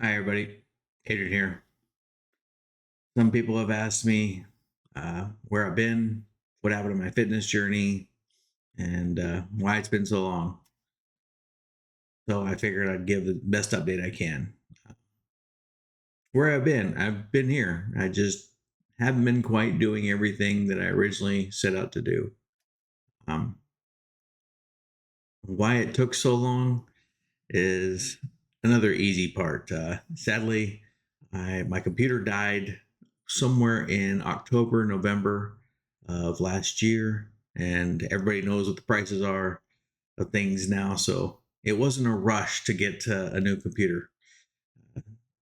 Hi, everybody. Adrian here. Some people have asked me where I've been, what happened to my fitness journey, and why it's been so long. So I figured I'd give the best update I can. Where I've been here. I just haven't been quite doing everything that I originally set out to do. Um, why it took so long is another easy part. Sadly, my computer died somewhere in October, November of last year, and everybody knows what the prices are of things now. So it wasn't a rush to get a new computer.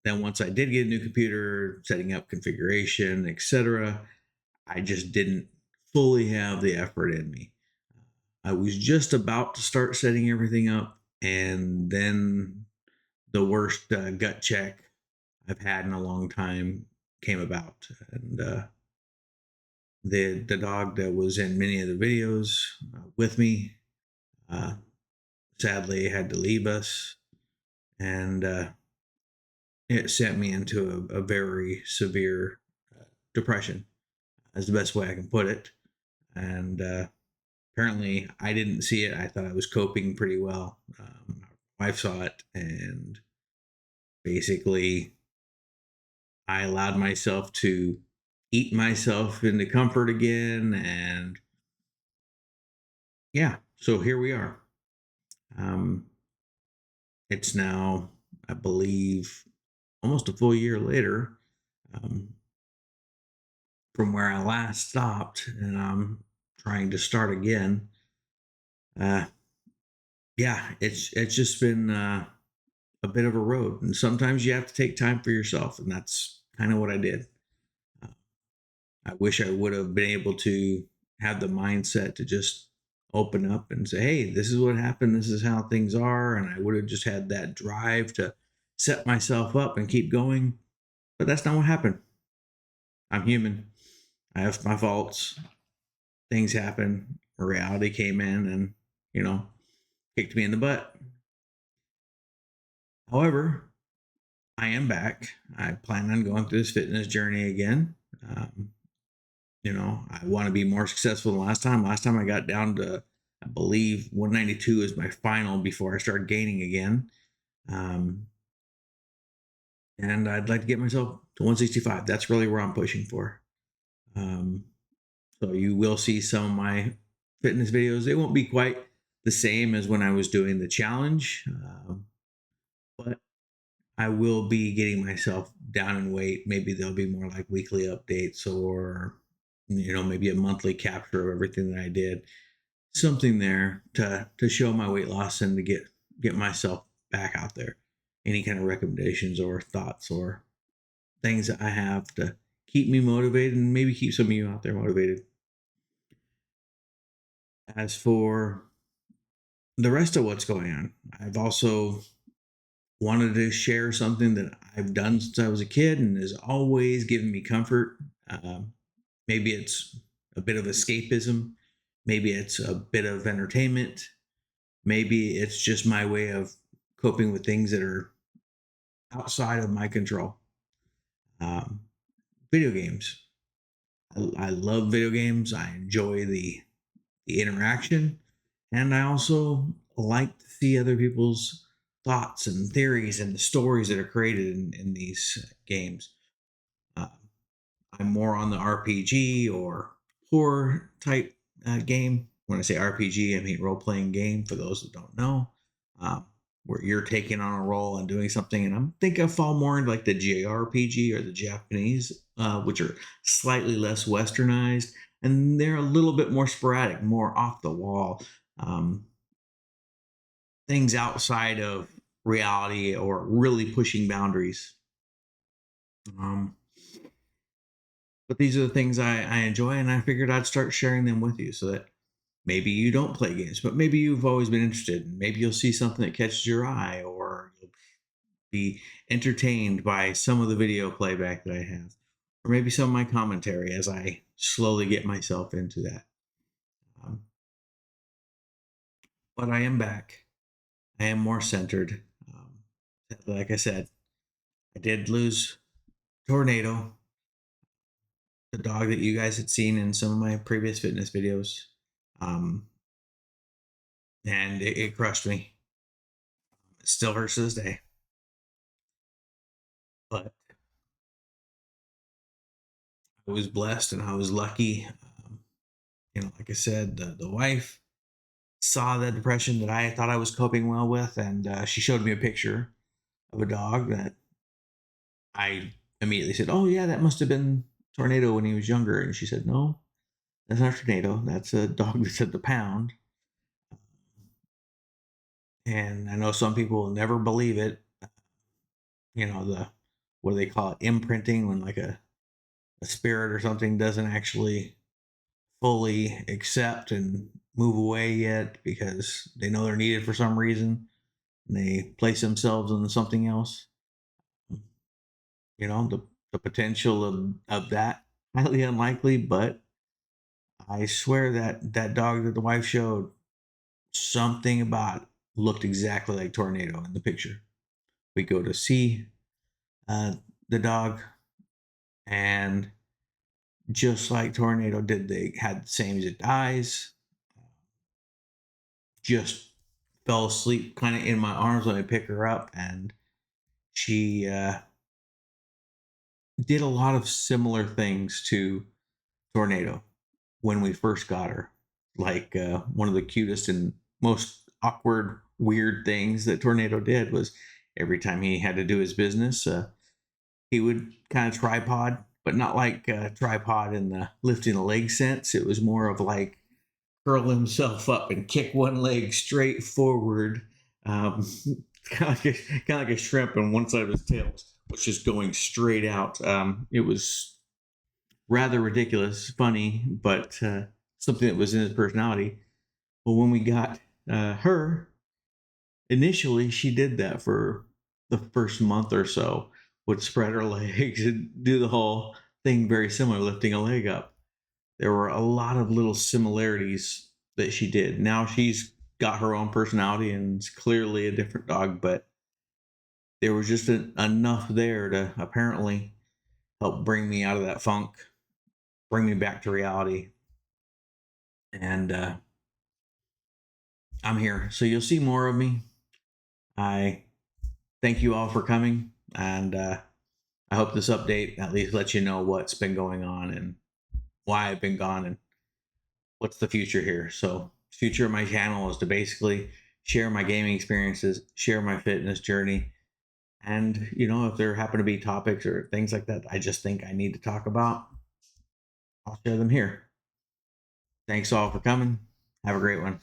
Then once I did get a new computer, setting up configuration, etc., I just didn't fully have the effort in me. I was just about to start setting everything up, and then the worst gut check I've had in a long time came about, and the dog that was in many of the videos with me uh, sadly had to leave us, and it sent me into a very severe depression. Is the best way I can put it, and apparently I didn't see it. I thought I was coping pretty well. My wife saw it, and basically I allowed myself to eat myself into comfort again. And yeah, so here we are. Um, it's now, I believe, almost a full year later um, from where I last stopped, and I'm trying to start again. Uh, yeah, it's just been a bit of a road, and sometimes you have to take time for yourself, and that's kind of what I did. Uh, I wish I would have been able to have the mindset to just open up and say, hey, this is what happened. This is how things are. And I would have just had that drive to set myself up and keep going. But that's not what happened. I'm human. I have my faults. Things happen. Reality came in and, you know, kicked me in the butt. However, I am back. I plan on going through this fitness journey again. Um, I want to be more successful than last time. Last time I got down to, I believe, 192 is my final before I started gaining again. Um, and I'd like to get myself to 165. That's really where I'm pushing for. Um, so you will see some of my fitness videos. They won't be quite the same as when I was doing the challenge, but I will be getting myself down in weight. Maybe there'll be more like weekly updates or, maybe a monthly capture of everything that I did, something there to show my weight loss and to get myself back out there. Any kind of recommendations or thoughts or things that I have to keep me motivated and maybe keep some of you out there motivated. As for the rest of what's going on, I've also wanted to share something that I've done since I was a kid and has always given me comfort. Maybe it's a bit of escapism, maybe it's a bit of entertainment, maybe it's just my way of coping with things that are outside of my control. Um, Video games. I love video games. I enjoy the interaction, and I also like to see other people's thoughts and theories and the stories that are created in these games. Uh, I'm more on the RPG or horror type game. When I say RPG, I mean role playing game. For those that don't know, um, where you're taking on a role and doing something. And I'm think I fall more into like the JRPG or the Japanese, which are slightly less westernized, and they're a little bit more sporadic, more off the wall. Um, Things outside of reality or really pushing boundaries. Um, but these are the things I enjoy, and I figured I'd start sharing them with you so that maybe you don't play games, but maybe you've always been interested. And maybe you'll see something that catches your eye, or you'll be entertained by some of the video playback that I have, or maybe some of my commentary as I slowly get myself into that. Um, but I am back. I am more centered. Like I said, I did lose Tornado, the dog that you guys had seen in some of my previous fitness videos. Um, and it crushed me. It still hurts to this day. But I was blessed and I was lucky. Like I said, the wife saw the depression that I thought I was coping well with, and she showed me a picture of a dog that I immediately said, "Oh yeah, that must have been Tornado when he was younger." And she said, "No, that's not Tornado. That's a dog that's at the pound." And I know some people will never believe it. The what do they call it? Imprinting, when like a spirit or something doesn't actually fully accept and move away yet because they know they're needed for some reason. And they place themselves into something else. The potential of that, highly unlikely, but I swear that that dog that the wife showed, something about looked exactly like Tornado in the picture. We go to see uh, the dog, and just like Tornado did, they had the same exact eyes. Just fell asleep kind of in my arms when I pick her up, and she did a lot of similar things to Tornado when we first got her. Like one of the cutest and most awkward, weird things that Tornado did was every time he had to do his business, he would kind of tripod, but not like tripod in the lifting a leg sense. It was more of like curl himself up and kick one leg straight forward, um, kind of like a shrimp, and one side of his tail was just going straight out. It was rather ridiculous, funny, but something that was in his personality. But when we got her, initially she did that for the first month or so, would spread her legs and do the whole thing very similar, lifting a leg up. There were a lot of little similarities that she did. Now she's got her own personality and it's clearly a different dog, but there was just enough there to apparently help bring me out of that funk, bring me back to reality. And I'm here. So you'll see more of me. I thank you all for coming. And I hope this update at least lets you know what's been going on and why I've been gone and what's the future here. So, future of my channel is to basically share my gaming experiences, share my fitness journey, and if there happen to be topics or things like that I just think I need to talk about, I'll share them here. Thanks all for coming. Have a great one.